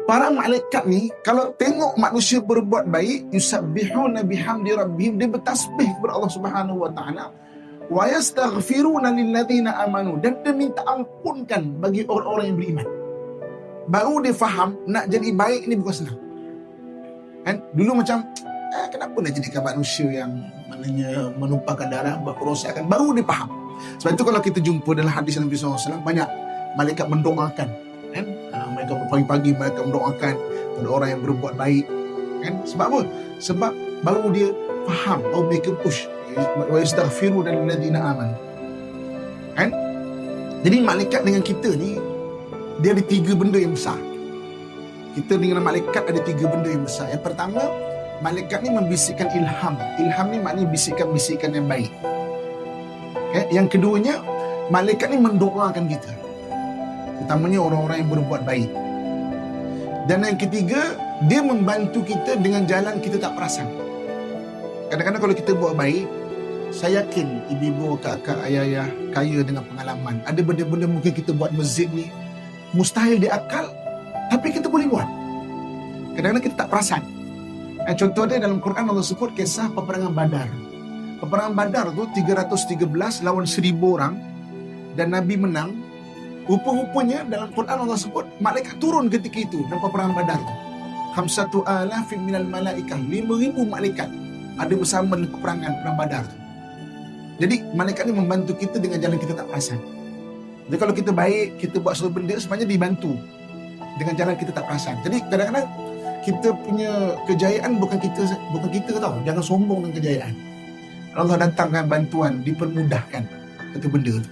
para malaikat ni kalau tengok manusia berbuat baik, yusabbihuna bihamdi rabbihim, dia bertasbih kepada Allah Subhanahu wa taala, wa yastaghfiruna lilladzina amanu, dan dia minta ampunkan bagi orang-orang yang beriman. Baru dia faham nak jadi baik ni bukan senang. Kan? Dulu macam kenapa nak jadikan manusia yang maknanya menumpahkan darah, buat kerosakan, baru dia faham. Sebab itu kalau kita jumpa dalam hadis Nabi SAW, banyak malaikat mendoakan, kan? Mereka pagi-pagi mereka mendoakan pada orang yang berbuat baik, kan? Sebab apa? Sebab baru dia faham, baru mereka push wa yastaghfiru dan lilladzina amanu, kan? Jadi malaikat dengan kita ni dia ada 3 benda yang besar. Kita dengan malaikat ada 3 benda yang besar. Yang pertama, malaikat ni membisikkan ilham. Ilham ni maknanya bisikan-bisikan yang baik. Okay? Yang keduanya, malaikat ni mendoakan kita, utamanya orang-orang yang berbuat baik. Dan yang ketiga, dia membantu kita dengan jalan kita tak perasan. Kadang-kadang kalau kita buat baik, saya yakin ibu-ibu, kakak, ayah-ayah kaya dengan pengalaman. Ada benda-benda mungkin kita buat masjid ni mustahil diakal, tapi kita boleh buat. Kadang-kadang kita tak perasan. Contoh dia dalam Quran Allah sebut kisah peperangan Badar. Peperangan Badar tu 313 lawan 1000 orang dan Nabi menang. Rupa-rupanya dalam Quran Allah sebut malaikat turun ketika itu dalam peperangan Badar tu. 5,000 minal malaikah, 5,000 malaikat ada bersama dalam perang Badar tu. Jadi malaikat ni membantu kita dengan jalan kita tak perasan. Jadi kalau kita baik, kita buat sesuatu benda, sebenarnya dibantu dengan jalan kita tak perasan. Jadi kadang-kadang kita punya kejayaan bukan kita tahu. Jangan sombong dengan kejayaan. Allah datangkan bantuan, dipermudahkan satu benda tu.